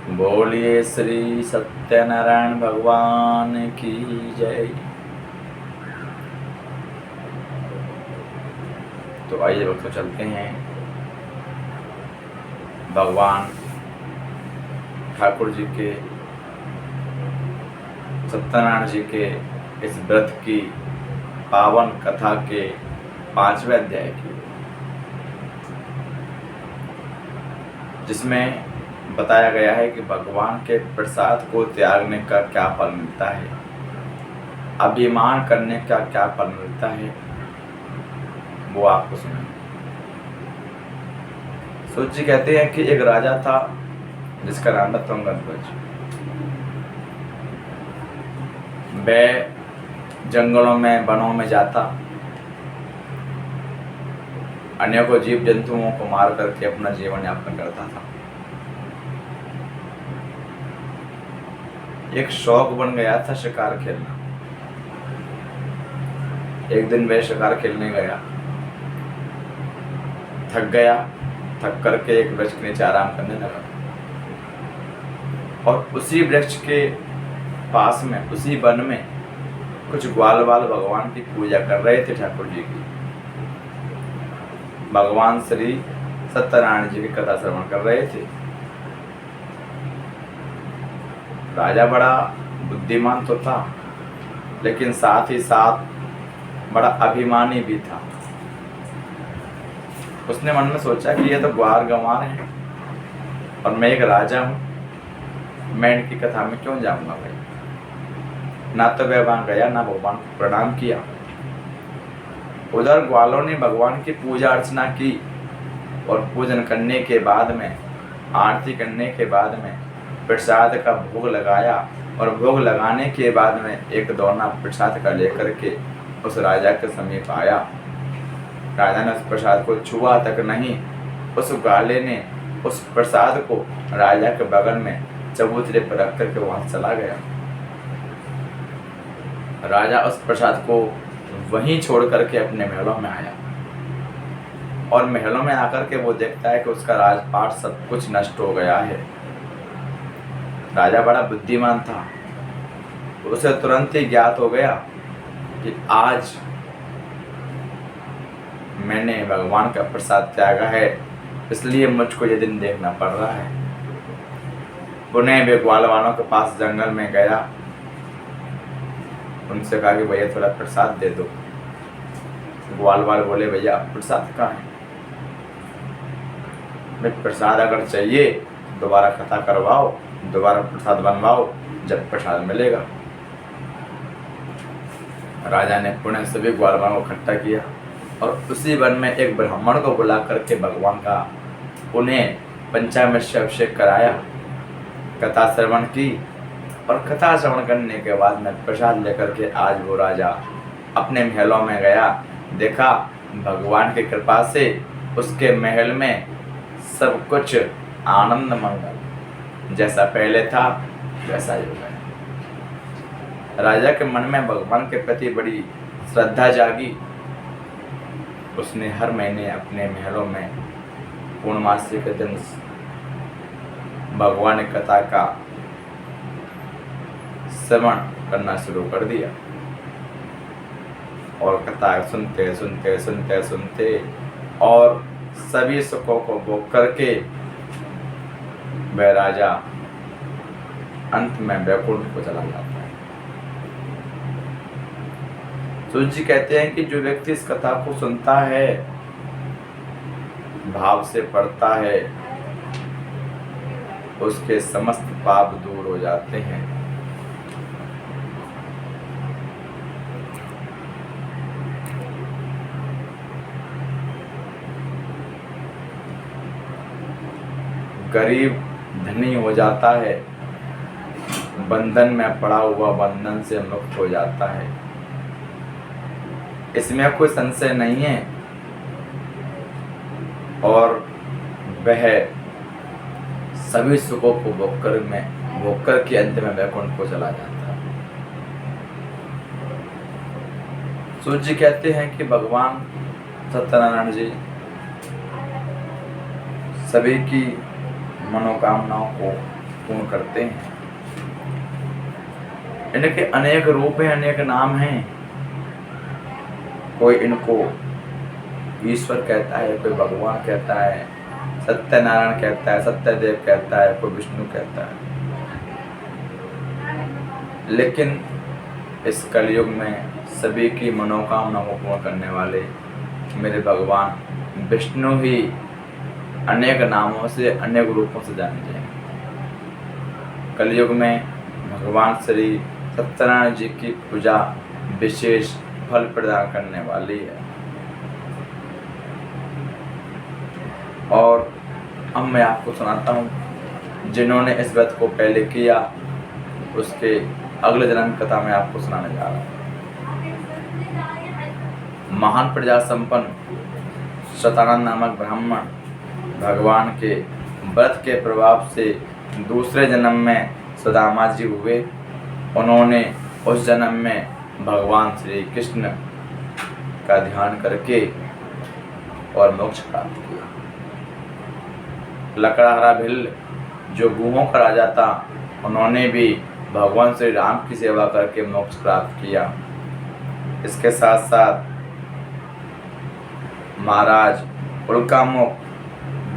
बोलिए श्री सत्यनारायण भगवान की जय। तो आइए भक्तों चलते हैं भगवान ठाकुर जी के सत्यनारायण जी के इस व्रत की पावन कथा के 5वें अध्याय की, जिसमें बताया गया है कि भगवान के प्रसाद को त्यागने का क्या फल मिलता है, अभिमान करने का क्या फल मिलता है, वो आपको सुना। सूत जी कहते हैं कि एक राजा था जिसका नाम था तुंगध्वज। वह जंगलों में वनों में जाता, अनेकों जीव जंतुओं को मार करके अपना जीवन यापन करता था। एक शौक बन गया था शिकार खेलना। एक दिन वह शिकार खेलने गया, थक गया, थक करके एक वृक्ष के नीचे आराम करने लगा। और उसी वृक्ष के पास में, उसी वन में कुछ ग्वाल बाल भगवान की पूजा कर रहे थे, ठाकुर जी की। भगवान श्री सत्यनारायण जी की कथा श्रवण कर रहे थे। राजा बड़ा बुद्धिमान तो था, लेकिन साथ ही साथ बड़ा अभिमानी भी था। उसने मन में सोचा कि ये तो ग्वार गंवार है और मैं एक राजा हूं, मैं इनकी कथा में क्यों जाऊंगा भाई। ना तो वह वहां गया, ना भगवान को प्रणाम किया। उधर ग्वालों ने भगवान की पूजा अर्चना की और पूजन करने के बाद में, आरती करने के बाद में प्रसाद का भोग लगाया। और भोग लगाने के बाद में एक दोना प्रसाद का लेकर के उस राजा के समीप आया। राजा ने उस प्रसाद को छुआ तक नहीं, उस ग्वाले ने उस प्रसाद को राजा के बगल में चबूतरे पर रख करके वहां चला गया। राजा उस प्रसाद को वहीं छोड़ करके अपने महलों में आया और महलों में आकर के वो देखता है कि उसका राजपाट सब कुछ नष्ट हो गया है। राजा बड़ा बुद्धिमान था, उसे तुरंत ही ज्ञात हो गया कि आज मैंने भगवान का प्रसाद त्यागा है, इसलिए मुझको ये दिन देखना पड़ रहा है। पुनः वे ग्वाल वालों के पास जंगल में गया, उनसे कहा कि भैया थोड़ा प्रसाद दे दो। ग्वाल वाले बोले भैया अब प्रसाद कहाँ है, मैं प्रसाद अगर चाहिए दोबारा कथा करवाओ, दोबारा प्रसाद बनवाओ, जब प्रसाद मिलेगा। राजा ने पुनः सभी ग्वाल वालों को इकट्ठा किया और उसी वन में एक ब्राह्मण को बुला करके भगवान का पुनः पंचामृत से अभिषेक कराया, कथा श्रवण की। और कथा श्रवण करने के बाद में प्रसाद लेकर के आज वो राजा अपने महलों में गया। देखा भगवान की कृपा से उसके महल में सब कुछ आनंद मंगल, जैसा पहले था वैसा ही हो गया। राजा के मन में भगवान के प्रति बड़ी श्रद्धा जागी। उसने हर महीने अपने महलों में पूर्णमासी के दिन भगवान की कथा का श्रवण करना शुरू कर दिया और कथा सुनते सुनते सुनते सुनते और सभी सुखों को भोग करके वह राजा अंत में वैकुंठ को चला जाता है। सूत जी कहते हैं कि जो व्यक्ति इस कथा को सुनता है, भाव से पढ़ता है, उसके समस्त पाप दूर हो जाते हैं। गरीब धनी हो जाता है, बंधन में पड़ा हुआ बंधन से मुक्त हो जाता है। इसमें कोई संशय नहीं है। और वह सभी सुखों को भोग कर के अंत में वैकुंठ को चला जाता है। सूत जी कहते हैं कि भगवान सत्यनारायण जी सभी की मनोकामनाओं को पूर्ण करते हैं। इनके अनेक रूप हैं, अनेक नाम हैं। कोई इनको ईश्वर कहता है, कोई भगवान कहता है, सत्यनारायण कहता है, सत्यदेव कहता है, कोई विष्णु कहता है। लेकिन इस कलयुग में सभी की मनोकामना को पूर्ण करने वाले मेरे भगवान विष्णु ही अनेक नामों से, अनेक रूपों से जाने जाएंगे। कलयुग में भगवान श्री सत्यनारायण जी की पूजा विशेष फल प्रदान करने वाली है। और अब मैं आपको सुनाता हूँ, जिन्होंने इस व्रत को पहले किया उसके अगले जन्म की कथा मैं आपको सुनाने जा रहा हूँ। महान प्रजा संपन्न शतानंद नामक ब्राह्मण भगवान के व्रत के प्रभाव से दूसरे जन्म में सुदामा जी हुए। उन्होंने उस जन्म में भगवान श्री कृष्ण का ध्यान करके और मोक्ष प्राप्त किया। लकड़हारा भिल्ल जो गुहों का राजा था, उन्होंने भी भगवान श्री राम की सेवा करके मोक्ष प्राप्त किया। इसके साथ साथ महाराज उल्कामुख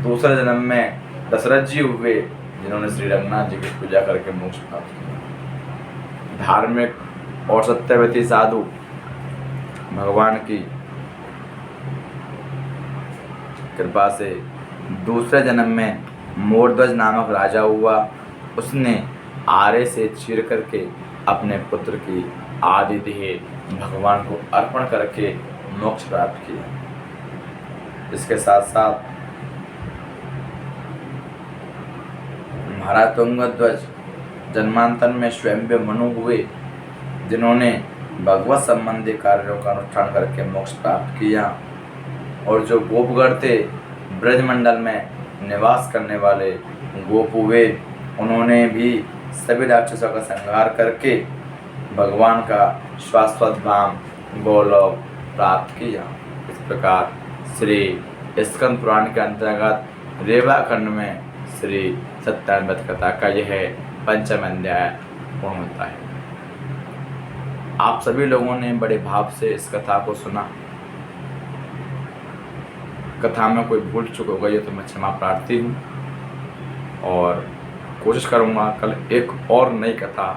दूसरे जन्म में दशरथ जी हुए, जिन्होंने श्री रंगनाथ जी की पूजा करके मोक्ष प्राप्त किया। धार्मिक और सत्यवती साधु भगवान की कृपा से दूसरे जन्म में मोरध्वज नामक राजा हुआ। उसने आरे से चीर करके अपने पुत्र की आदि देह भगवान को अर्पण करके मोक्ष प्राप्त किया। इसके साथ साथ महाराज तुंगध्वज जन्मांतर में स्वयं मनु हुए, जिन्होंने भगवत संबंधी कार्यों का अनुष्ठान करके मोक्ष प्राप्त किया। और जो गोपगण थे, ब्रजमंडल में निवास करने वाले गोप हुए, उन्होंने भी सभी राक्षसों का संहार करके भगवान का शाश्वत धाम गोलोक प्राप्त किया। इस प्रकार श्री स्कंद पुराण के अंतर्गत रेवा खंड में श्री सत्यनारायण व्रत कथा का यह पंचम अध्याय पूर्ण होता है। आप सभी लोगों ने बड़े भाव से इस कथा को सुना। कथा में कोई भूल चूक हो गई है तो मैं क्षमा प्रार्थी हूँ, और कोशिश करूँगा कल एक और नई कथा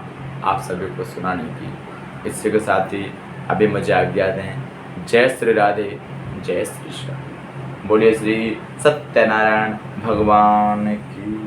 आप सभी को सुनाने की। इसी के साथ ही अभी मुझे आज्ञा दें। जय श्री राधे, जय श्री श्याम। बोलिए श्री सत्यनारायण भगवान की।